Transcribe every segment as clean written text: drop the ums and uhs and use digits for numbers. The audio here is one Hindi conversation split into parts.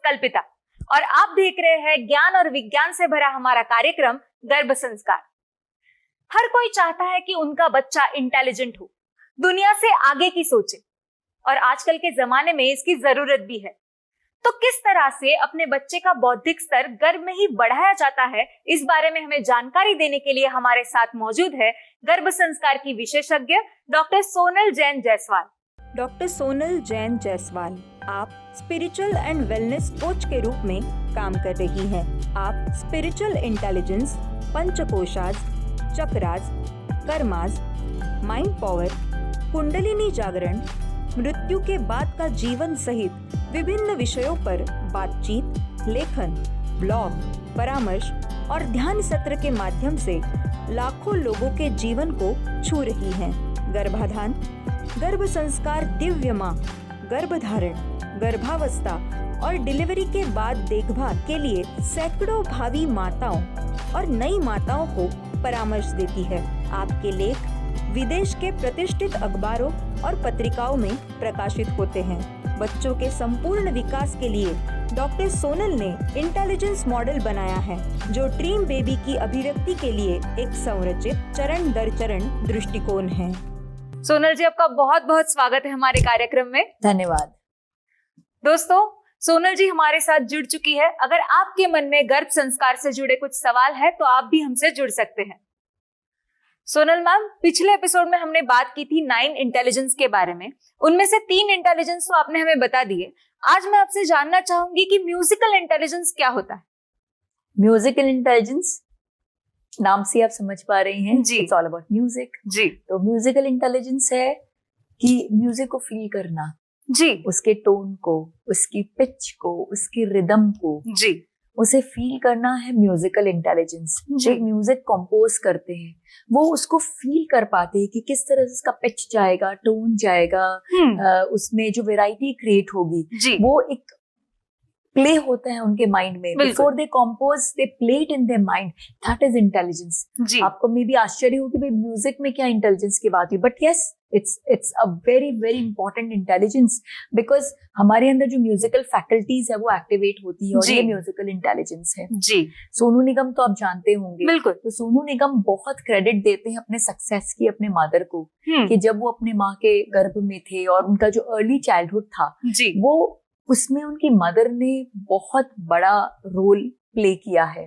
कल्पिता और आप देख रहे हैं ज्ञान और विज्ञान से भरा हमारा कार्यक्रम गर्भ संस्कार। हर कोई चाहता है कि उनका बच्चा इंटेलिजेंट हो, दुनिया से आगे की सोचे और आजकल के जमाने में इसकी जरूरत भी है। तो किस तरह से अपने बच्चे का बौद्धिक स्तर गर्भ में ही बढ़ाया जाता है, इस बारे में हमें जानकारी देने के लिए हमारे साथ मौजूद है गर्भ संस्कार की विशेषज्ञ डॉक्टर सोनल जैन जायसवाल। डॉक्टर सोनल जैन जायसवाल, आप स्पिरिचुअल एंड वेलनेस कोच के रूप में काम कर रही हैं। आप spiritual intelligence, panchakoshas, chakras, karmas, mind power, kundalini जागरण, मृत्यु के बाद का जीवन सहित विभिन्न विषयों पर बातचीत, लेखन, ब्लॉग, परामर्श और ध्यान सत्र के माध्यम से लाखों लोगों के जीवन को छू रही हैं। गर्भाधान, गर्भ संस्कार, दिव्य मां, गर्भधारण, गर्भावस्था और डिलीवरी के बाद देखभाल के लिए सैकड़ों भावी माताओं और नई माताओं को परामर्श देती है। आपके लेख विदेश के प्रतिष्ठित अखबारों और पत्रिकाओं में प्रकाशित होते हैं। बच्चों के संपूर्ण विकास के लिए डॉक्टर सोनल ने इंटेलिजेंस मॉडल बनाया है, जो ड्रीम बेबी की अभिव्यक्ति के लिए एक संरचित चरण दर चरण दृष्टिकोण है। सोनल जी, आपका बहुत बहुत स्वागत है हमारे कार्यक्रम में। धन्यवाद। दोस्तों, सोनल जी हमारे साथ जुड़ चुकी है। अगर आपके मन में गर्भ संस्कार से जुड़े कुछ सवाल है तो आप भी हमसे जुड़ सकते हैं। सोनल मैम, पिछले एपिसोड में हमने बात की थी 9 इंटेलिजेंस के बारे में। उनमें से 3 इंटेलिजेंस तो आपने हमें बता दिए। आज मैं आपसे जानना चाहूंगी कि म्यूजिकल इंटेलिजेंस क्या होता है। म्यूजिकल इंटेलिजेंस, नाम से आप समझ पा रही हैं, जी। It's all about music. जी तो म्यूजिकल इंटेलिजेंस है कि म्यूजिक को फील करना, जी उसके टोन को, उसकी पिच को, उसकी रिदम को, जी उसे फील करना है म्यूजिकल इंटेलिजेंस। जो म्यूजिक कंपोज करते हैं वो उसको फील कर पाते हैं कि किस तरह से उसका पिच जाएगा, टोन जाएगा, उसमें जो वैरायटी क्रिएट होगी वो एक प्ले होता है उनके माइंड में। Before they compose they play it in their mind. That is intelligence. आपको मे बी आश्चर्य हो कि भाई म्यूजिक में क्या इंटेलिजेंस की बात हुई, but yes, it's a very very important intelligence, because हमारे अंदर जो म्यूजिकल फैकल्टीज है वो एक्टिवेट होती है और ये म्यूजिकल इंटेलिजेंस है। जी। सोनू निगम तो आप जानते होंगे। बिल्कुल। तो सोनू निगम बहुत क्रेडिट देते हैं अपने सक्सेस की अपने मदर को, कि जब वो अपने माँ के गर्भ में थे और उनका जो अर्ली चाइल्डहुड था वो उसमें उनकी मदर ने बहुत बड़ा रोल प्ले किया है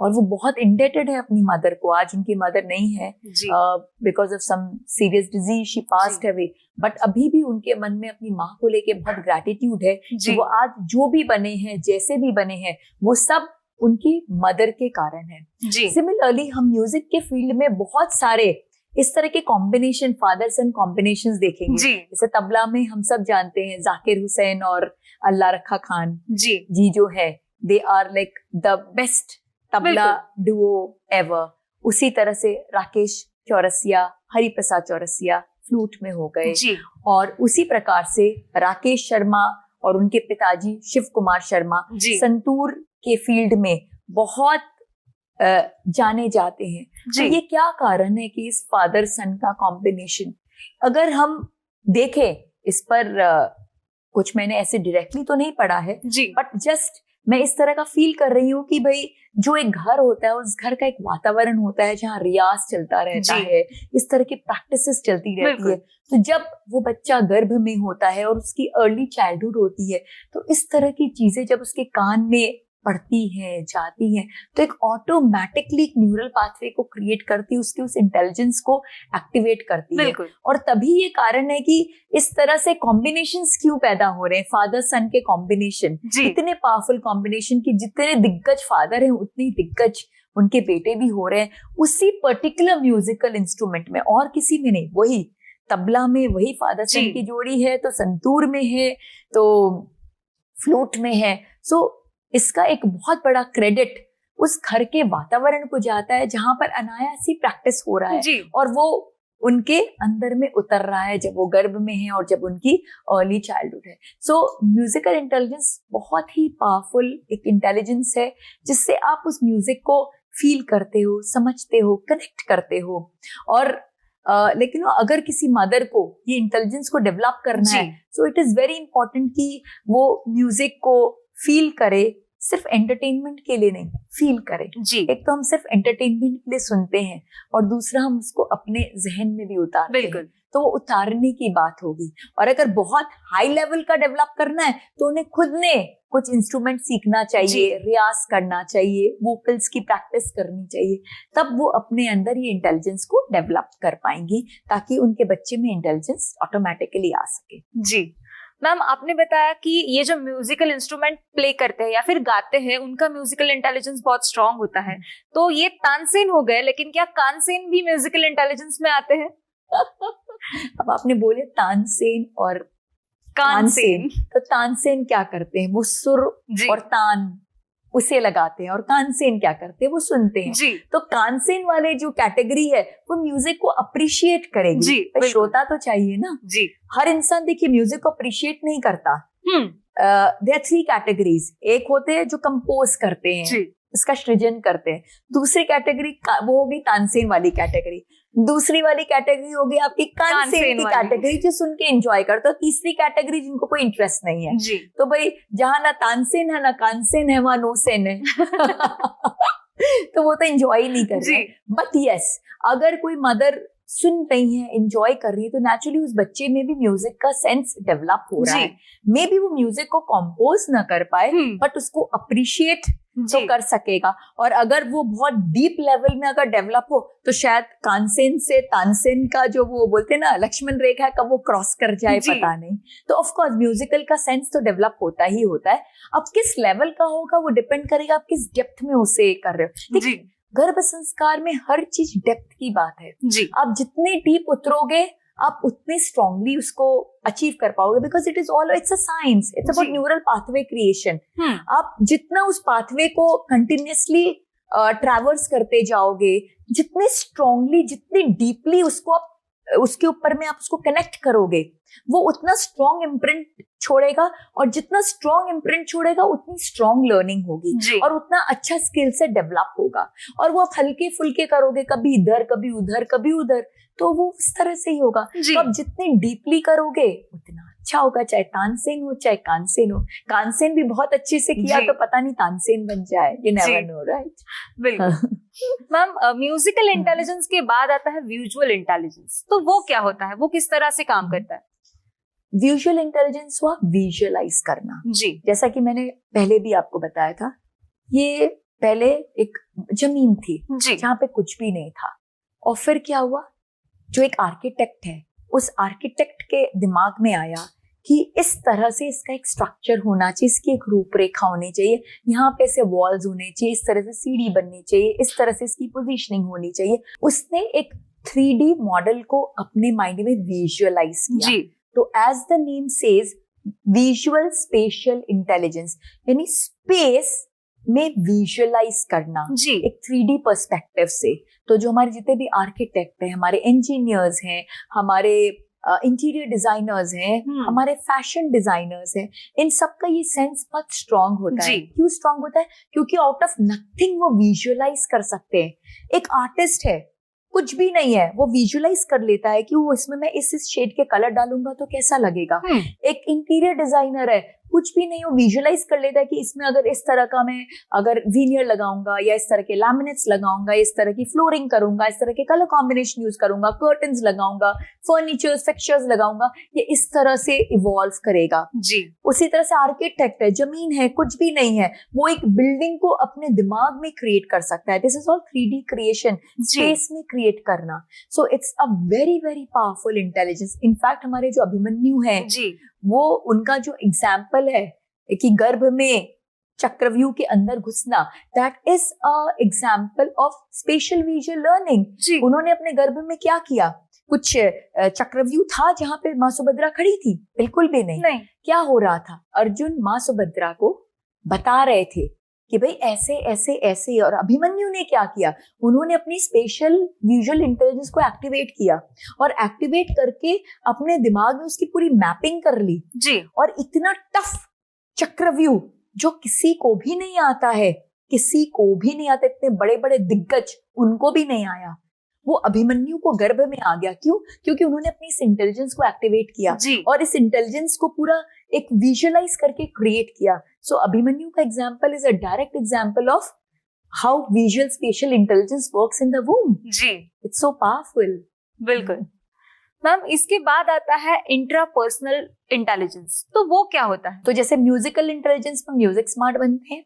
और वो बहुत इंडेटेड है अपनी मदर को। आज उनकी मदर नहीं है because of some serious disease, she passed away, but अभी भी उनके मन में अपनी माँ को लेके बहुत ग्रैटिट्यूड है कि वो आज जो भी बने हैं, जैसे भी बने हैं, वो सब उनकी मदर के कारण है। सिमिलरली हम म्यूजिक के फील्ड में बहुत सारे इस तरह के कॉम्बिनेशन, फादर सन कॉम्बिनेशंस देखेंगे। जैसे तबला में हम सब जानते हैं जाकिर हुसैन और अल्लाह रखा खान जी जो है, they are like the best tabla duo ever. उसी तरह से राकेश चौरसिया, हरिप्रसाद चौरसिया फ्लूट में हो गए, और उसी प्रकार से राकेश शर्मा और उनके पिताजी शिव कुमार शर्मा संतूर के फील्ड में बहुत जाने जाते हैं। तो ये क्या कारण है कि इस फादर सन का कॉम्बिनेशन, अगर हम देखें इस पर कुछ मैंने ऐसे डायरेक्टली तो नहीं पढ़ा है, बट जस्ट मैं इस तरह का फील कर रही हूँ कि भाई जो एक घर होता है उस घर का एक वातावरण होता है जहाँ रियाज चलता रहता है, इस तरह की प्रैक्टिसेस चलती रहती है। तो जब वो बच्चा गर्भ में होता है और उसकी अर्ली चाइल्डहुड होती है, तो इस तरह की चीजें जब उसके कान में पढ़ती है, जाती है, तो एक ऑटोमेटिकली न्यूरल पाथवे को क्रिएट करती है, उसके उस इंटेलिजेंस को एक्टिवेट करती है। और तभी ये कारण है कि इस तरह से कॉम्बिनेशंस क्यों पैदा हो रहे हैं, फादर सन के कॉम्बिनेशन, इतने पावरफुल कॉम्बिनेशन कि जितने दिग्गज फादर हैं उतने दिग्गज उनके बेटे भी हो रहे हैं उसी पर्टिकुलर म्यूजिकल इंस्ट्रूमेंट में, और किसी में नहीं। वही तबला में वही फादर सन की जोड़ी है, तो संतूर में है, तो फ्लूट में है। सो इसका एक बहुत बड़ा क्रेडिट उस घर के वातावरण को जाता है जहां पर अनायास ही प्रैक्टिस हो रहा है और वो उनके अंदर में उतर रहा है जब वो गर्भ में है और जब उनकी अर्ली चाइल्डहुड है। सो म्यूजिकल इंटेलिजेंस बहुत ही पावरफुल एक इंटेलिजेंस है जिससे आप उस म्यूजिक को फील करते हो, समझते हो, कनेक्ट करते हो। और लेकिन अगर किसी मदर को ये इंटेलिजेंस को डेवलप करना है, so it is very important कि वो म्यूजिक को फील करे, सिर्फ एंटरटेनमेंट के लिए नहीं, फील करे जी। एक तो हम सिर्फ एंटरटेनमेंट के लिए सुनते हैं और दूसरा हम उसको अपने जहन में भी उतारते हैं, बिल्कुल। तो वो उतारने की बात होगी। और अगर बहुत हाई लेवल का डेवलप करना है तो उन्हें खुद ने कुछ इंस्ट्रूमेंट सीखना चाहिए, रियाज करना चाहिए, वोकल्स की प्रैक्टिस करनी चाहिए, तब वो अपने अंदर ये इंटेलिजेंस को डेवलप कर पाएंगी, ताकि उनके बच्चे में इंटेलिजेंस ऑटोमेटिकली आ सके। जी मैम, आपने बताया कि ये जो म्यूजिकल इंस्ट्रूमेंट प्ले करते हैं या फिर गाते हैं उनका म्यूजिकल इंटेलिजेंस बहुत स्ट्रांग होता है, तो ये तानसेन हो गए, लेकिन क्या कानसेन भी म्यूजिकल इंटेलिजेंस में आते हैं? अब आपने बोले तानसेन और कानसेन, तो तानसेन क्या करते हैं, वो सुर और तान उसे लगाते हैं, और कानसेन क्या करते हैं, वो सुनते हैं जी। तो कानसेन वाले जो कैटेगरी है वो म्यूजिक को अप्रिशिएट करेगी जी, पर श्रोता तो चाहिए ना जी। हर इंसान देखिए म्यूजिक को अप्रिशिएट नहीं करता। There are 3 categories. एक होते हैं जो कंपोज करते हैं जी। इसका सृजन करते हैं, दूसरी कैटेगरी वो होगी तानसेन वाली कैटेगरी, दूसरी वाली कैटेगरी होगी आपकी कानसेन की कैटेगरी जो सुन के एंजॉय करते हो, तीसरी कैटेगरी जिनको कोई इंटरेस्ट नहीं है जी। तो भाई जहां ना तानसेन है ना कानसेन है वहां नो सेन है तो वो तो एंजॉय नहीं कर रहे। बट यस, अगर कोई मदर सुन रही है, एंजॉय कर रही है, तो नेचुरली उस बच्चे में भी म्यूजिक का सेंस डेवलप हो रहा है। मे बी वो म्यूजिक को कंपोज ना कर पाए बट उसको अप्रिशिएट तो कर सकेगा। और अगर वो बहुत डीप लेवल में अगर डेवलप हो तो शायद कानसेन से तानसेन का जो वो बोलते हैं ना लक्ष्मण रेखा कब वो क्रॉस कर जाए पता नहीं। तो ऑफ कोर्स म्यूजिकल का सेंस तो डेवलप होता ही होता है। अब किस लेवल का होगा वो डिपेंड करेगा आप किस डेप्थ में उसे कर रहे हो। देखिए गर्भ संस्कार में हर चीज डेप्थ की बात है जी। आप जितने डीप उतरोगे आप उतने स्ट्रांगली उसको अचीव कर पाओगे, because it is all it's a science, it's about neural pathway creation. आप जितना उस पाथवे को कंटिन्यूअसली ट्रैवर्स करते जाओगे, जितने स्ट्रांगली जितने डीपली उसको आप उसके ऊपर में आप उसको कनेक्ट करोगे, वो उतना स्ट्रॉन्ग इम्प्रिंट छोड़ेगा, और जितना स्ट्रॉन्ग इम्प्रिंट छोड़ेगा उतनी स्ट्रॉन्ग लर्निंग होगी और उतना अच्छा स्किल से डेवलप होगा। और वो आप हल्के फुल्के करोगे, कभी इधर कभी उधर कभी उधर, तो वो उस तरह से ही होगा। तो आप जितने डीपली करोगे उतना अच्छा होगा, चाहे तानसेन हो चाहे कानसेन हो। कानसेन भी बहुत अच्छे से किया तो पता नहीं तानसेन बन जाए, you never know, right? बिल्कुल। मैम, म्यूजिकल इंटेलिजेंस के बाद आता है विजुअल इंटेलिजेंस, तो वो क्या होता है, वो किस तरह से काम करता है? विजुअल इंटेलिजेंस हुआ विजुअलाइज करना जी। जैसा कि मैंने पहले भी आपको बताया था, ये पहले एक जमीन थी जहाँ पे कुछ भी नहीं था, और फिर क्या हुआ, जो एक आर्किटेक्ट है उस आर्किटेक्ट के दिमाग में आया कि इस तरह से इसका एक स्ट्रक्चर होना चाहिए, इसकी एक रूपरेखा होनी चाहिए, यहाँ पे से वॉल्स होने चाहिए, इस तरह से सीढ़ी बननी चाहिए, इस तरह से इसकी पोजीशनिंग होनी चाहिए। उसने एक 3D मॉडल को अपने माइंड में विजुअलाइज किया जी। तो as the name says visual spatial intelligence, यानी स्पेस में विजुअलाइज करना जी। एक 3D पर्सपेक्टिव से। तो जो हमारे जितने भी आर्किटेक्ट हैं, हमारे इंजीनियर्स हैं, हमारे इंटीरियर डिजाइनर्स हैं, हमारे फैशन डिजाइनर्स हैं, इन सब का ये सेंस बहुत स्ट्रांग होता है। क्यों स्ट्रांग होता है? क्योंकि आउट ऑफ नथिंग वो विजुअलाइज कर सकते हैं। एक आर्टिस्ट है, कुछ भी नहीं है, वो विजुअलाइज कर लेता है कि वो इसमें मैं इस शेड के कलर डालूंगा तो कैसा लगेगा। एक इंटीरियर डिजाइनर है, कुछ भी नहीं, वो विजुअलाइज कर लेता है कि इसमें अगर इस तरह का मैं अगर वीनियर लगाऊंगा, या इस तरह के लैमिनेट्स लगाऊंगा, इस तरह की फ्लोरिंग करूंगा, इस तरह के कलर कॉम्बिनेशन यूज करूंगा, कर्टन्स लगाऊंगा, फर्नीचर्स फिक्सचर्स लगाऊंगा, ये इस तरह से इवॉल्व करेगा जी। उसी तरह से आर्किटेक्ट है, जमीन है, कुछ भी नहीं है, वो एक बिल्डिंग को अपने दिमाग में क्रिएट कर सकता है। This is all 3D creation, space में क्रिएट करना। So it's a very very powerful intelligence. In fact हमारे जो अभिमन्यु है जी, वो उनका जो एग्जाम्पल है कि गर्भ में चक्रव्यूह के अंदर घुसना, that is a example of special visual learning. उन्होंने अपने गर्भ में क्या किया, कुछ चक्रव्यूह था जहां पे माँ सुभद्रा खड़ी थी? बिल्कुल भी नहीं। क्या हो रहा था, अर्जुन माँ सुभद्रा को बता रहे थे कि भाई ऐसे ऐसे ऐसे, और अभिमन्यु ने क्या किया, उन्होंने अपनी स्पेशल विजुअल इंटेलिजेंस को एक्टिवेट किया, और एक्टिवेट करके अपने दिमाग में उसकी पूरी मैपिंग कर ली जी। और इतना टफ चक्रव्यूह जो किसी को भी नहीं आता है, किसी को भी नहीं आता, इतने बड़े बड़े दिग्गज उनको भी नहीं आया, वो अभिमन्यु को गर्भ में आ गया। क्यों? क्योंकि उन्होंने अपनी इस इंटेलिजेंस को एक्टिवेट किया जी। और इस इंटेलिजेंस को पूरा एक विजुअलाइज करके क्रिएट किया. सो अभिमन्यु का example is a direct example of how visual spatial intelligence works in the womb. जी, इट्स सो पावरफुल. बिल्कुल मैम. इसके बाद आता है इंट्रापर्सनल इंटेलिजेंस. तो वो क्या होता है? तो जैसे म्यूजिकल इंटेलिजेंस में म्यूजिक स्मार्ट बनते हैं,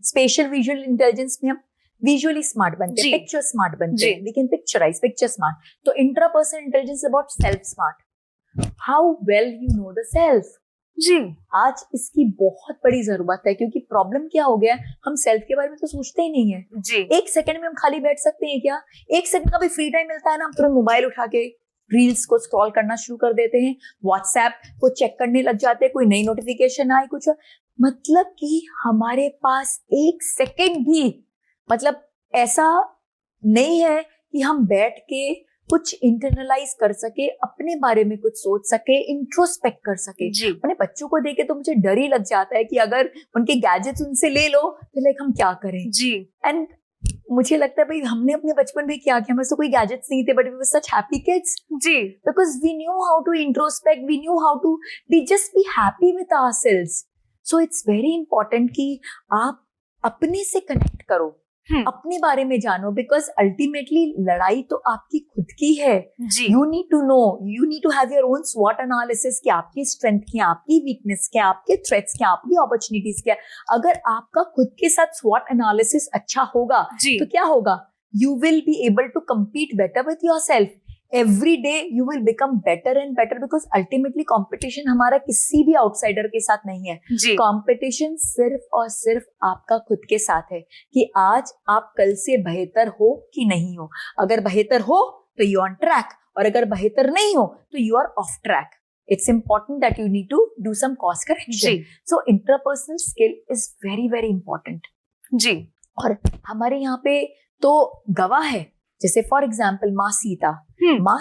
स्पेशल विजुअल इंटेलिजेंस में हम विजुअली स्मार्ट बनते हैं, पिक्चर स्मार्ट बनते हैं, we can picturise, picture smart. तो intrapersonal intelligence about self smart, how well you know the self. जी, आज इसकी बहुत बड़ी जरूरत है, क्योंकि प्रॉब्लम क्या हो गया है, हम सेल्फ के बारे में तो सोचते ही नहीं है. जी, एक सेकंड में हम खाली बैठ सकते हैं क्या? एक सेकंड का भी फ्री टाइम मिलता है ना, हम तुरंत मोबाइल उठा के रील्स को स्क्रॉल करना शुरू कर देते हैं, व्हाट्सएप को चेक करने लग जाते हैं, कोई नई नोटिफिकेशन आए कुछ. मतलब कि हमारे पास एक सेकंड भी मतलब ऐसा नहीं है कि हम बैठ के कुछ इंटरनलाइज कर सके, अपने बारे में कुछ सोच सके, इंट्रोस्पेक्ट कर सके. अपने बच्चों को देखे तो मुझे डर ही लग जाता है कि अगर उनके गैजेट्स उनसे ले लो तो लाइक हम क्या करें. जी, एंड मुझे लगता है भाई हमने अपने बचपन में क्या किया, हमें तो कोई गैजेट्स नहीं थे, but we were such happy kids. जी, because we knew how to introspect, we knew how to be just be happy with ourselves. So it's very important कि आप अपने से कनेक्ट करो, अपने बारे में जानो, बिकॉज अल्टीमेटली लड़ाई तो आपकी खुद की है. You need to know, you need to have your own स्वॉट एनालिसिस कि आपकी स्ट्रेंथ क्या, आपकी वीकनेस क्या, आपके थ्रेट्स क्या, आपकी अपॉर्चुनिटीज क्या. अगर आपका खुद के साथ स्वॉट एनालिसिस अच्छा होगा तो क्या होगा, you will be able to compete better with yourself. Every day you will become better and better, because ultimately competition हमारा किसी भी आउटसाइडर के साथ नहीं है. कंपटीशन सिर्फ और सिर्फ आपका खुद के साथ है कि आज आप कल से बेहतर हो कि नहीं हो. अगर बेहतर हो तो यू ऑन ट्रैक, और अगर बेहतर नहीं हो तो you are off track. It's important that you need to do some course correction. So interpersonal skill is very very important. जी, और हमारे यहाँ पे तो गवाह है, जैसे फॉर एग्जाम्पल माँ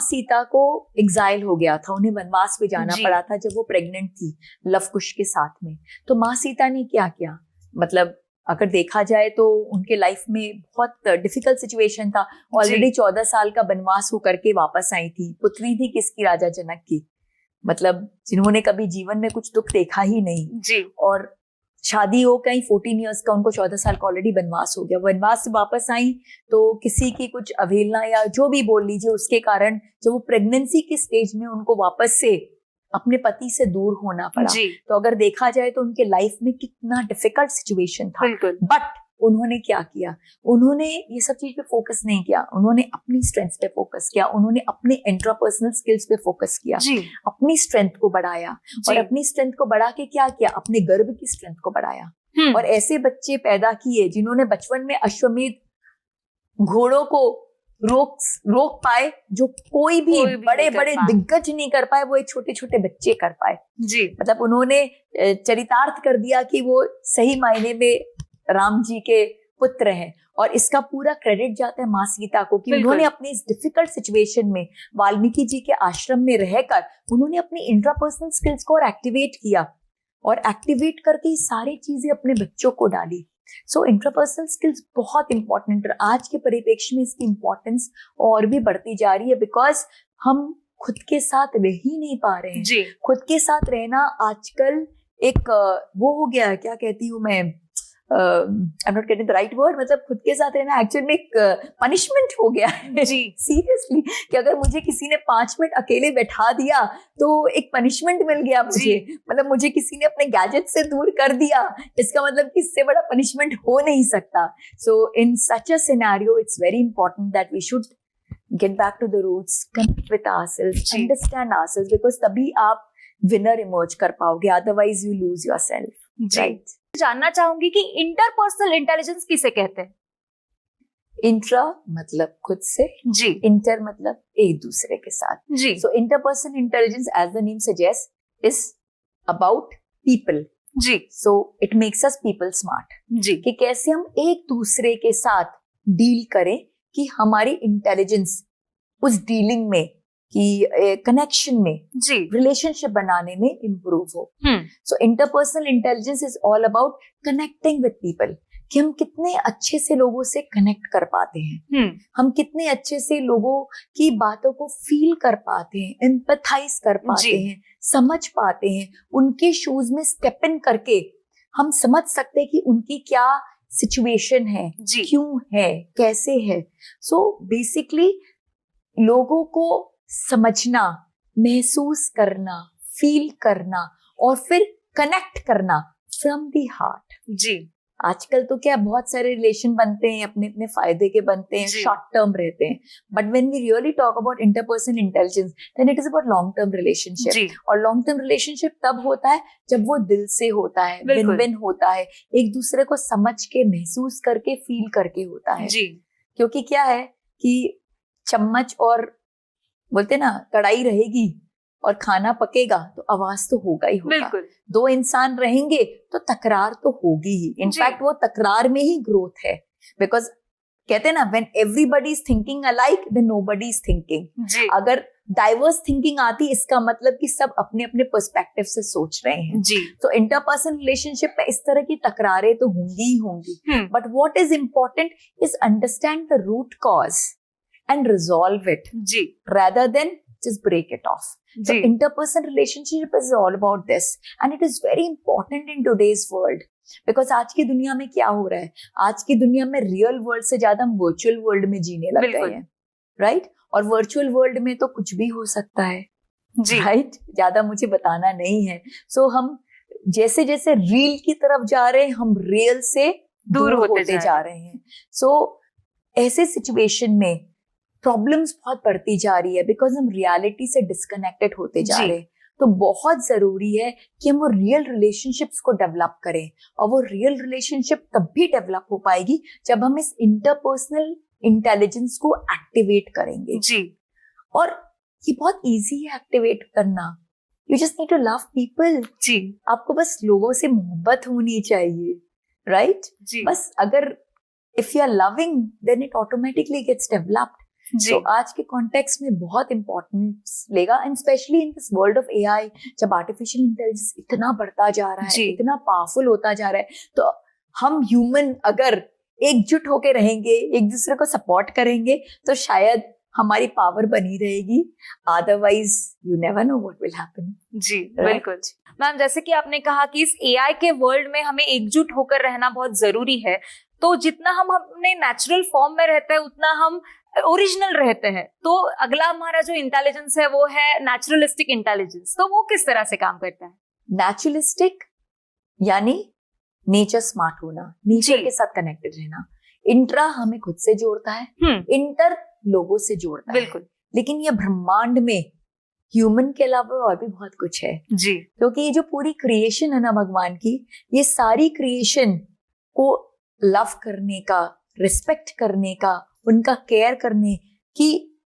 सीता को एग्जाइल हो गया था, उन्हें वनवास में जाना पड़ा था जब वो प्रेग्नेंट थी लवकुश के साथ में. तो माँ सीता ने क्या किया, मतलब अगर देखा जाए तो उनके लाइफ में बहुत डिफिकल्ट सिचुएशन था. ऑलरेडी 14 साल का वनवास हो करके वापस आई थी. पुत्री थी किसकी, राजा जनक की, मतलब जिन्होंने कभी जीवन में कुछ दुख देखा ही नहीं. और शादी हो कहीं 14 इयर्स का, उनको 14 साल का ऑलरेडी वनवास हो गया. वनवास से वापस आई तो किसी की कुछ अवहेलना या जो भी बोल लीजिए, उसके कारण जब वो प्रेगनेंसी के स्टेज में उनको वापस से अपने पति से दूर होना पड़ा. तो अगर देखा जाए तो उनके लाइफ में कितना डिफिकल्ट सिचुएशन था. बट उन्होंने क्या किया, उन्होंने ये सब चीज पे फोकस नहीं किया, उन्होंने अपनी स्ट्रेंथ पे फोकस किया, उन्होंने अपने इंट्रापर्सनल स्किल्स पे फोकस किया, अपनी स्ट्रेंथ को बढ़ाया. और अपनी स्ट्रेंथ को बढ़ा के क्या किया, अपने गर्भ की स्ट्रेंथ को बढ़ाया. और ऐसे बच्चे पैदा किए जिन्होंने बचपन में अश्वमेध घोड़ों को रोक पाए, जो कोई भी बड़े बड़े दिग्गज नहीं कर पाए, वो छोटे छोटे बच्चे कर पाए. मतलब उन्होंने चरितार्थ कर दिया कि वो सही मायने में राम जी के पुत्र हैं. और इसका पूरा क्रेडिट जाता है माँ सीता को कि उन्होंने अपनी इस डिफिकल्ट सिचुएशन में वाल्मीकि जी के आश्रम में रहकर उन्होंने अपनी इंट्रापर्सनल स्किल्स को और एक्टिवेट किया, और एक्टिवेट करके ये सारी चीजें अपने बच्चों को डाली. सो इंट्रापर्सनल स्किल्स बहुत इंपॉर्टेंट है. आज के परिप्रेक्ष्य में इसकी इंपॉर्टेंस और भी बढ़ती जा रही है, बिकॉज हम खुद के साथ रह ही नहीं पा रहे हैं. खुद के साथ रहना आजकल एक वो हो गया, क्या कहती हूँ मैं, आई am not getting the right word, मतलब खुद के साथ रहना एक्चुअली में एक पनिशमेंट हो गया है. सीरियसली, कि अगर मुझे किसी ने 5 मिनट अकेले बैठा दिया तो एक पनिशमेंट मिल गया मुझे, मतलब मुझे किसी ने अपने गैजेट से दूर कर दिया, इसका मतलब कि इससे बड़ा पनिशमेंट हो नहीं सकता. So in such a scenario it's very important that we should get back to the roots, connect with ourselves, understand ourselves, because तभी आप विनर इमर्ज कर पाओगे, otherwise you lose yourself. Right. जानना चाहूंगी कि इंटरपर्सनल इंटेलिजेंस किसे कहते हैं? इंट्रा मतलब खुद से, इंटर मतलब एक दूसरे के साथ. So interpersonal intelligence as the name suggest is about people. So it makes us people smart, कि कैसे हम एक दूसरे के साथ डील करें, कि हमारी इंटेलिजेंस उस डीलिंग में, कि कनेक्शन में, रिलेशनशिप बनाने में इम्प्रूव हो. So interpersonal intelligence is all about connecting with people, कि हम कितने अच्छे से लोगों से कनेक्ट कर पाते हैं, हम कितने अच्छे से लोगों की बातों को फील कर पाते हैं, एम्पैथाइज कर पाते हैं, समझ पाते हैं, उनके शूज में स्टेप इन करके हम समझ सकते हैं कि उनकी क्या सिचुएशन है, क्यों है, कैसे है। सो बेसिकली लोगों को समझना, महसूस करना, फील करना और फिर कनेक्ट करना फ्रॉम द हार्ट। जी। आजकल तो क्या बहुत सारे रिलेशन बनते हैं, अपने अपने फायदे के बनते हैं, शॉर्ट टर्म रहते हैं, but when we really talk about interpersonal intelligence then it is about long term relationship. और लॉन्ग टर्म रिलेशनशिप तब होता है जब वो दिल से होता है, विन विन होता है, एक दूसरे को समझ के, महसूस करके, फील करके होता है। जी। क्योंकि क्या है कि चम्मच और बोलते ना कढ़ाई रहेगी और खाना पकेगा तो आवाज तो होगा ही होगा। बिल्कुल। दो इंसान रहेंगे तो तकरार तो होगी ही। इनफैक्ट वो तकरार में ही ग्रोथ है, बिकॉज कहते हैं ना when everybody is thinking alike then nobody is thinking. अगर डाइवर्स थिंकिंग आती, इसका मतलब कि सब अपने अपने पर्सपेक्टिव से सोच रहे हैं। तो इंटरपर्सनल रिलेशनशिप में इस तरह की तकरारें तो होंगी ही होंगी, but what is important is understand the root cause and resolve it rather than just break it off. So interpersonal relationship is all about this and it is very important in today's world because आज की दुनिया में क्या हो रहा है, आज की दुनिया में रियल वर्ल्ड से ज्यादा हम वर्चुअल वर्ल्ड में जीने लग गए हैं, राइट? और वर्चुअल वर्ल्ड में तो कुछ भी हो सकता है, राइट? ज्यादा मुझे बताना नहीं है। सो हम जैसे जैसे रील की तरफ जा रहे हैं, हम रियल से दूर होते जा रहे हैं। सो ऐसे सिचुएशन में प्रॉब्लम्स बहुत बढ़ती जा रही है बिकॉज हम रियलिटी से डिस्कनेक्टेड होते जा रहे हैं। तो बहुत जरूरी है कि हम वो रियल रिलेशनशिप्स को डेवलप करें, और वो रियल रिलेशनशिप तब भी डेवलप हो पाएगी जब हम इस इंटरपर्सनल इंटेलिजेंस को एक्टिवेट करेंगे। और ये बहुत इजी है एक्टिवेट करना। You just need to love people. आपको बस लोगों से मोहब्बत होनी चाहिए, राइट? बस अगर if you are loving then it automatically gets developed. तो आज के कॉन्टेक्स्ट में बहुत इंपॉर्टेंस लेगा, and specially in this world of AI, जब आर्टिफिशियल इंटेलिजेंस इतना बढ़ता जा रहा है, इतना पावरफुल होता जा रहा है, तो हम ह्यूमन अगर एकजुट होके रहेंगे, एक दूसरे को सपोर्ट करेंगे, तो शायद हमारी पावर बनी रहेगी। Otherwise you never know what will happen. बिल्कुल मैम, जैसे कि आपने कहा कि इस एआई के वर्ल्ड में हमें एकजुट होकर रहना बहुत जरूरी है, तो जितना हम अपने नेचुरल फॉर्म में रहते हैं उतना हम ओरिजिनल रहते हैं। तो अगला हमारा जो इंटेलिजेंस है वो है नेचुरलिस्टिक इंटेलिजेंस। तो वो किस तरह से काम करता है? नेचुरलिस्टिक यानी नेचर स्मार्ट होना, नेचर के साथ कनेक्टेड रहना। इंट्रा हमें खुद से जोड़ता है, इंटर लोगों से जोड़ता है। बिल्कुल। लेकिन ये ब्रह्मांड में ह्यूमन के अलावा और भी बहुत कुछ है, क्योंकि ये जो पूरी क्रिएशन है ना भगवान की, ये सारी क्रिएशन को लव करने का, रिस्पेक्ट करने का, उनका केयर करने की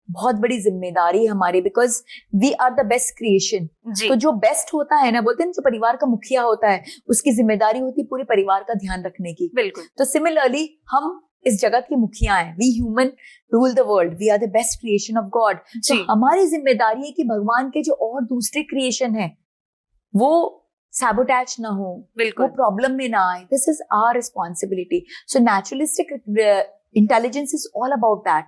बहुत बड़ी जिम्मेदारी है हमारी, because we are the best creation. तो जो बेस्ट होता है ना, बोलते हैं जो परिवार का मुखिया होता है, उसकी जिम्मेदारी होती है पूरे परिवार का ध्यान रखने की। बिल्कुल। तो सिमिलरली हम इस जगत के मुखिया हैं, we human rule the world, we are the best creation of God. तो हमारी जिम्मेदारी है कि भगवान के जो और दूसरे क्रिएशन है वो सैबोटैज ना हो, वो प्रॉब्लम में ना आए। This is our responsibility. So naturalistic intelligence is all about that.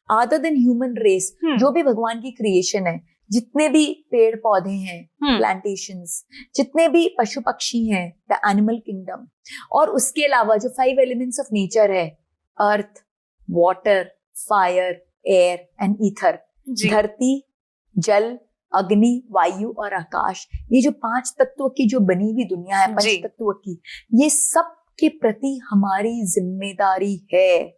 Other than human race, जो भी भगवान की क्रिएशन है, जितने भी पेड़ पौधे हैं, प्लांटेशंस, जितने भी पशु पक्षी हैं, द एनिमल किंगडम, और उसके अलावा जो 5 एलिमेंट्स ऑफ नेचर है, earth, water, fire, air and ether, धरती, जल, अग्नि, वायु और आकाश, ये जो 5 तत्वों की जो बनी हुई दुनिया है, पंच तत्वों की, ये सब के प्रति हमारी जिम्मेदारी है।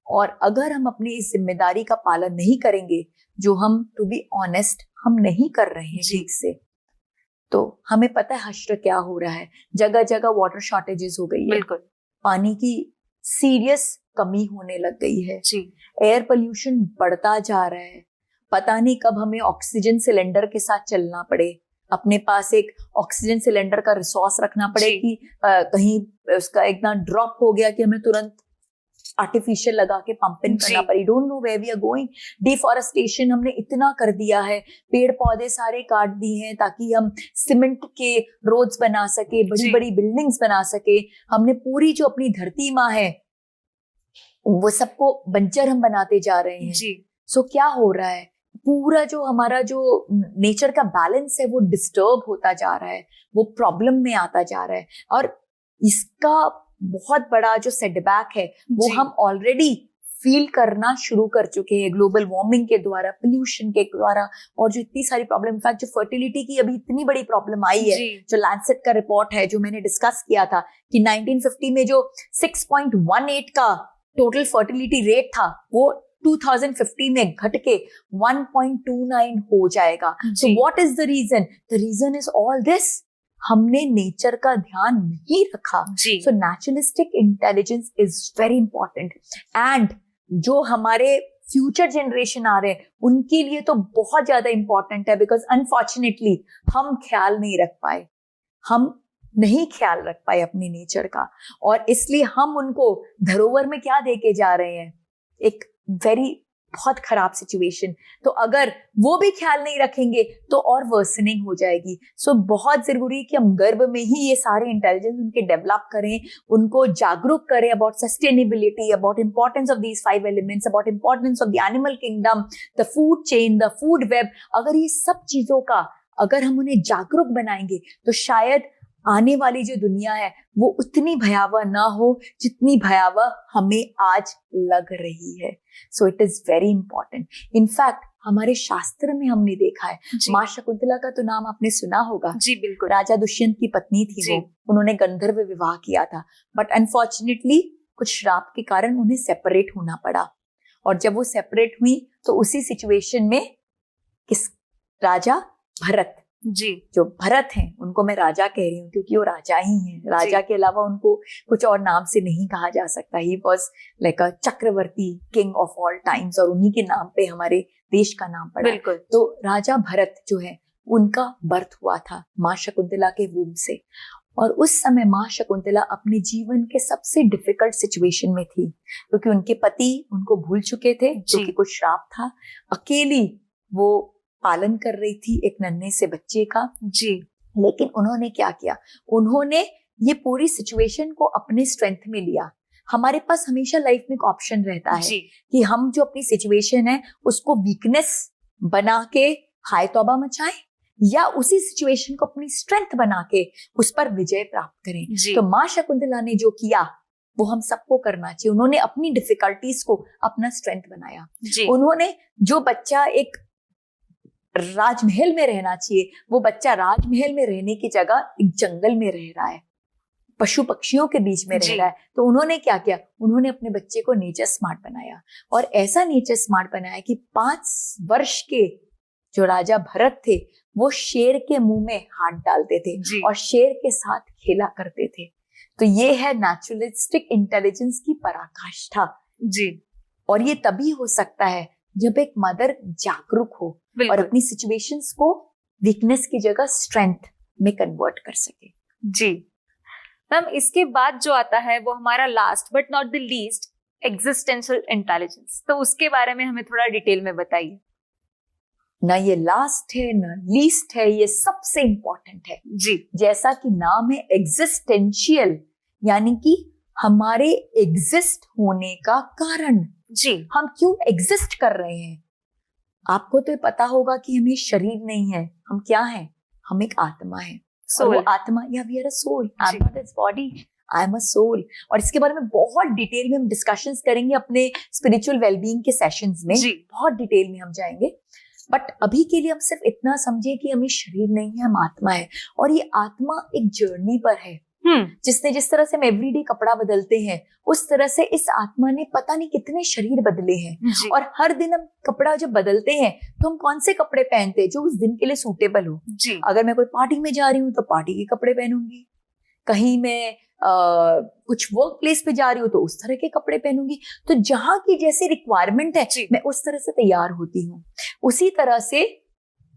और अगर हम अपनी इस जिम्मेदारी का पालन नहीं करेंगे, जो हम टू बी ऑनेस्ट हम नहीं कर रहे हैं ठीक से, तो हमें पता है हश्र क्या हो रहा है। जगह जगह वाटर शॉर्टेजेस हो गई है, बिल्कुल, पानी की सीरियस कमी होने लग गई है, एयर पोल्यूशन बढ़ता जा रहा है। पता नहीं कब हमें ऑक्सीजन सिलेंडर के साथ चलना पड़े, अपने पास एक ऑक्सीजन सिलेंडर का रिसोर्स रखना पड़े कि कहीं उसका इतना ड्रॉप हो गया कि हमें तुरंत आर्टिफिशियल लगा के पंप इन करना पड़ी। Don't know where we are going. Deforestation हमने इतना कर दिया है, पेड़ पौधे सारे काट दिए हैं ताकि हम सीमेंट के रोड्स बना सके, बड़ी बड़ी बिल्डिंग्स बना सके। हमने पूरी जो अपनी धरती माँ है वो सबको बंजर हम बनाते जा रहे हैं। सो क्या हो रहा है, पूरा जो हमारा जो नेचर का बैलेंस है वो डिस्टर्ब होता जा रहा है, वो प्रॉब्लम में आता जा रहा है। और इसका बहुत बड़ा जो सेटबैक है वो हम ऑलरेडी फील करना शुरू कर चुके हैं, ग्लोबल वार्मिंग के द्वारा, पोल्यूशन के द्वारा, और जो इतनी सारी प्रॉब्लम, इनफैक्ट जो फर्टिलिटी की अभी इतनी बड़ी प्रॉब्लम आई है, जो लैंडसेट का रिपोर्ट है जो मैंने डिस्कस किया था कि 1950 में जो 6.18 का टोटल फर्टिलिटी रेट था वो 2050 में घट के 1.29 हो जाएगा। So what is the reason? The reason is all this, हमने नेचर का ध्यान नहीं रखा। So naturalistic intelligence is very important, and जो हमारे फ्यूचर जनरेशन आ रहे हैं उनके लिए तो बहुत ज्यादा इंपॉर्टेंट है, बिकॉज अनफॉर्चुनेटली हम ख्याल नहीं रख पाए, हम नहीं ख्याल रख पाए अपने नेचर का, और इसलिए हम उनको धरोहर में क्या दे के जा रहे हैं, एक बहुत खराब सिचुएशन। तो अगर वो भी ख्याल नहीं रखेंगे तो और वर्सनिंग हो जाएगी। सो बहुत जरूरी है कि हम गर्भ में ही ये सारे इंटेलिजेंस उनके डेवलप करें, उनको जागरूक करें about sustainability, about importance of these 5 elements, about importance of the animal kingdom, the food chain, the food web. अगर ये सब चीजों का अगर हम उन्हें जागरूक बनाएंगे तो शायद आने वाली जो दुनिया है वो उतनी भयावह ना हो जितनी भयावह हमें आज लग रही है। So it is very important. In fact हमारे शास्त्र में हमने देखा है, माँ शकुंतला का तो नाम आपने सुना होगा। जी बिल्कुल। राजा दुष्यंत की पत्नी थी वो, उन्होंने गंधर्व विवाह किया था, बट अनफॉर्चुनेटली कुछ श्राप के कारण उन्हें सेपरेट होना पड़ा। और जब वो सेपरेट हुई तो उसी सिचुएशन में किस राजा भरत, जो भरत हैं उनको मैं राजा कह रही हूँ क्योंकि वो राजा ही हैं, राजा के अलावा उनको कुछ और नाम से नहीं कहा जा सकता। ही वॉज लाइक अ चक्रवर्ती किंग ऑफ ऑल टाइम्स, और उन्हीं के नाम पे हमारे देश का नाम पड़ा। तो राजा भरत जो है उनका बर्थ हुआ था माँ शकुंतला के वूम से, और उस समय माँ शकुंतला अपने जीवन के सबसे डिफिकल्ट सिचुएशन में थी क्योंकि उनके पति उनको भूल चुके थे, क्योंकि कुछ श्राप था। अकेली वो पालन कर रही थी एक नन्हे से बच्चे का। लेकिन उन्होंने क्या किया, उन्होंने ये पूरी सिचुएशन को अपने स्ट्रेंथ में लिया। हमारे पास हमेशा लाइफ में एक ऑप्शन रहता है कि हम जो अपनी सिचुएशन है उसको वीकनेस बना के हाय तौबा मचाएं, या उसी सिचुएशन को अपनी स्ट्रेंथ बना के उस पर विजय प्राप्त करें। तो माँ शकुंतला ने जो किया वो हम सबको करना चाहिए। उन्होंने अपनी डिफिकल्टीज को अपना स्ट्रेंथ बनाया। उन्होंने जो बच्चा एक राजमहल में रहना चाहिए, वो बच्चा राजमहल में रहने की जगह एक जंगल में रह रहा है, पशु पक्षियों के बीच में रह रहा है। तो उन्होंने क्या किया, उन्होंने अपने बच्चे को नेचर स्मार्ट बनाया, और ऐसा नेचर स्मार्ट बनाया कि 5 वर्ष के जो राजा भरत थे वो शेर के मुंह में हाथ डालते थे और शेर के साथ खेला करते थे। तो ये है नेचुरलिस्टिक इंटेलिजेंस की पराकाष्ठा जी। और ये तभी हो सकता है जब एक मदर जागरूक हो और अपनी सिचुएशंस को वीकनेस की जगह स्ट्रेंथ में कन्वर्ट कर सके। जी मैम, इसके बाद जो आता है वो हमारा last but not the least existential intelligence, तो उसके बारे में हमें थोड़ा डिटेल में बताइए। ना ये लास्ट है ना लीस्ट है, ये सबसे इंपॉर्टेंट है जी। जैसा कि नाम है एग्जिस्टेंशियल, यानी कि हमारे एग्जिस्ट होने का कारण जी, हम क्यों एग्जिस्ट कर रहे हैं। आपको तो पता होगा कि हमें शरीर नहीं है, हम क्या हैं, हम एक आत्मा है। सोल, वो आत्मा, या we are a soul, I am not this body, I am a soul. और इसके बारे में बहुत डिटेल में हम डिस्कशंस करेंगे अपने स्पिरिचुअल वेलबीइंग के सेशंस में, बहुत डिटेल में हम जाएंगे। बट अभी के लिए हम सिर्फ इतना समझे कि हमें शरीर नहीं है, हम आत्मा है, और ये आत्मा एक जर्नी पर है। जिस तरह से हम एवरीडे कपड़ा बदलते हैं उस तरह से इस आत्मा ने पता नहीं कितने शरीर बदले हैं। और हर दिन हम कपड़ा जब बदलते हैं तो हम कौन से कपड़े पहनते हैं जो उस दिन के लिए सूटेबल हो जी। अगर मैं कोई पार्टी में जा रही हूँ तो पार्टी के कपड़े पहनूंगी, कहीं मैं कुछ वर्क प्लेस पे जा रही हूँ तो उस तरह के कपड़े पहनूंगी। तो जहां की जैसी रिक्वायरमेंट है मैं उस तरह से तैयार होती हूँ। उसी तरह से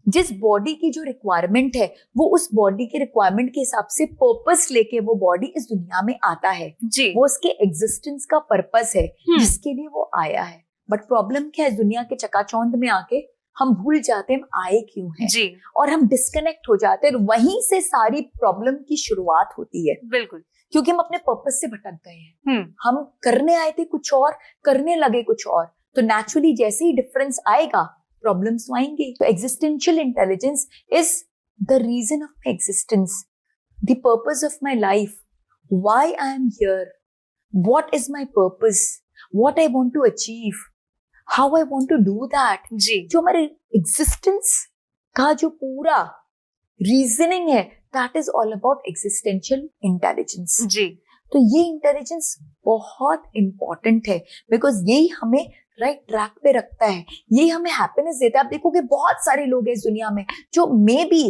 जिस बॉडी की जो रिक्वायरमेंट है वो उस बॉडी के रिक्वायरमेंट के हिसाब से पर्पस लेके वो बॉडी इस दुनिया में आता है जी। वो उसके एग्जिस्टेंस का पर्पस है जिसके लिए वो आया है। बट प्रॉब्लम क्या है, दुनिया के चकाचौंध में आके हम भूल जाते हैं हम आए क्यों हैं जी। और हम डिस्कनेक्ट हो जाते हैं, वहीं से सारी प्रॉब्लम की शुरुआत होती है। बिल्कुल, क्योंकि हम अपने पर्पस से भटक गए हैं। हम करने आए थे कुछ और, करने लगे कुछ और। तो नेचुरली जैसे ही डिफरेंस आएगा प्रॉब्लम्स तो आएंगे। तो existential intelligence is the reason of my existence, the purpose of my life, why I am here, what is my purpose, what I want to achieve, how I want to do that. जी, जो हमारे एग्जिस्टेंस का जो पूरा रीजनिंग है, that is all about existential intelligence. जी, तो ये इंटेलिजेंस बहुत इंपॉर्टेंट है, बिकॉज यही हमें राइट ट्रैक पे रखता है, ये हमें हैप्पीनेस देता है। आप देखोगे बहुत सारे लोग हैं इस दुनिया में जो मे बी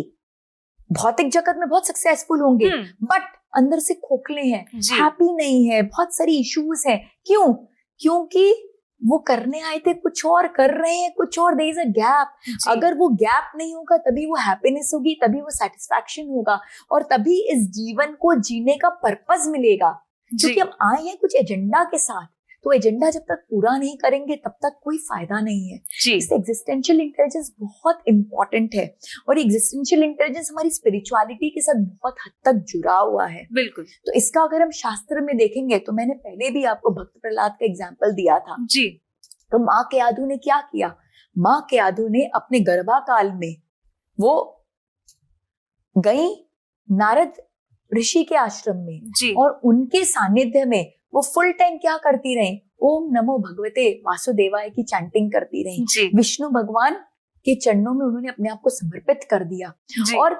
भौतिक जगत में बहुत सक्सेसफुल होंगे, बट अंदर से खोखले हैं, हैप्पी नहीं है, बहुत सारी इश्यूज हैं। क्यों? क्योंकि वो करने आए थे कुछ और, कर रहे हैं कुछ और, देयर इज अ गैप। अगर वो गैप नहीं होगा तभी वो हैप्पीनेस होगी, तभी वो सेटिस्फैक्शन होगा, और तभी इस जीवन को जीने का पर्पस मिलेगा। क्योंकि हम आए हैं कुछ एजेंडा के साथ, तो एजेंडा जब तक पूरा नहीं करेंगे तब तक कोई फायदा नहीं है। इससे एग्जिस्टेंशियल इंटेलिजेंस बहुत इंपॉर्टेंट है, और एग्जिस्टेंशियल इंटेलिजेंस हमारी स्पिरिचुअलिटी के साथ बहुत हद तक जुड़ा हुआ है। बिल्कुल तो इसका अगर हम शास्त्र में देखेंगे, तो मैंने पहले भी आपको भक्त प्रहलाद का एग्जाम्पल दिया था जी। तो माँ केयाधु ने क्या किया? माँ केयाधु ने अपने गर्भा काल में वो गई नारद ऋषि के आश्रम में जी। और उनके सानिध्य में वो फुल टाइम क्या करती रही? ओम नमो भगवते वासुदेवाय की चैंटिंग करती रही। जी। विष्णु भगवान के चरणों में उन्होंने अपने आप को समर्पित कर दिया, जी। और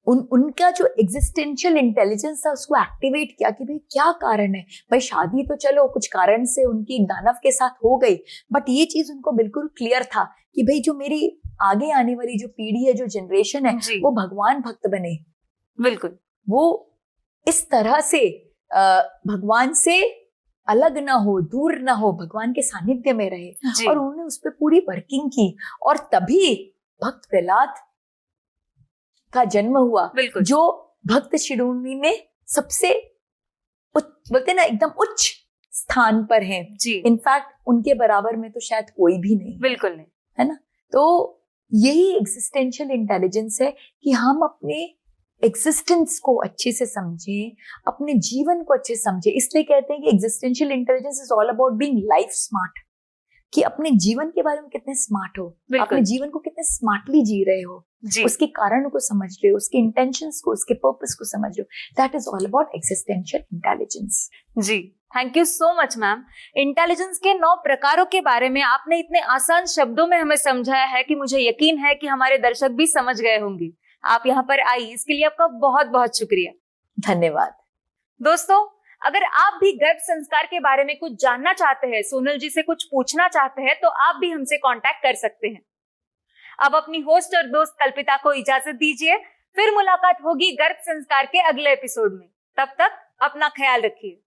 उनका जो एग्जिस्टेंशियल इंटेलिजेंस था उसको एक्टिवेट किया कि भाई क्या कारण है। भाई शादी तो चलो कुछ कारण से उनकी दानव के साथ हो गई, बट ये चीज उनको बिल्कुल क्लियर था कि भाई जो मेरी आगे आने वाली जो पीढ़ी है, जो जनरेशन है, वो भगवान भक्त बने। बिल्कुल वो इस तरह से भगवान से अलग ना हो, दूर ना हो, भगवान के सानिध्य में रहे, और उन्होंने उस पर पूरी वर्किंग की, और तभी भक्त प्रहलाद का जन्म हुआ, जो भक्त शिरोमणि में सबसे बोलते ना एकदम उच्च स्थान पर है। इनफैक्ट उनके बराबर में तो शायद कोई भी नहीं, बिल्कुल नहीं, है ना। तो यही एग्जिस्टेंशियल इंटेलिजेंस है कि हम अपने एग्जिस्टेंस को अच्छे से समझें, अपने जीवन को अच्छे से समझें। इसलिए कहते हैं कि existential intelligence is all about being life smart, कि अपने जीवन के बारे में कितने स्मार्ट हो, अपने जीवन को कितने स्मार्टली जी रहे हो, उसके कारणों को समझ रहे हो, उसके इंटेंशंस को, उसके पर्पस को समझ रहे हो। That is all about existential intelligence. जी, thank you so much ma'am. Intelligence के 9 प्रकारों के बारे में आपने इतने आसान शब्दों में हमें समझाया है कि मुझे यकीन है कि हमारे दर्शक भी समझ गए होंगे। आप यहाँ पर आई, इसके लिए आपका बहुत बहुत शुक्रिया। धन्यवाद। दोस्तों, अगर आप भी गर्भ संस्कार के बारे में कुछ जानना चाहते हैं, सोनल जी से कुछ पूछना चाहते हैं, तो आप भी हमसे कांटेक्ट कर सकते हैं। अब अपनी होस्ट और दोस्त कल्पिता को इजाजत दीजिए, फिर मुलाकात होगी गर्भ संस्कार के अगले एपिसोड में। तब तक अपना ख्याल रखिए।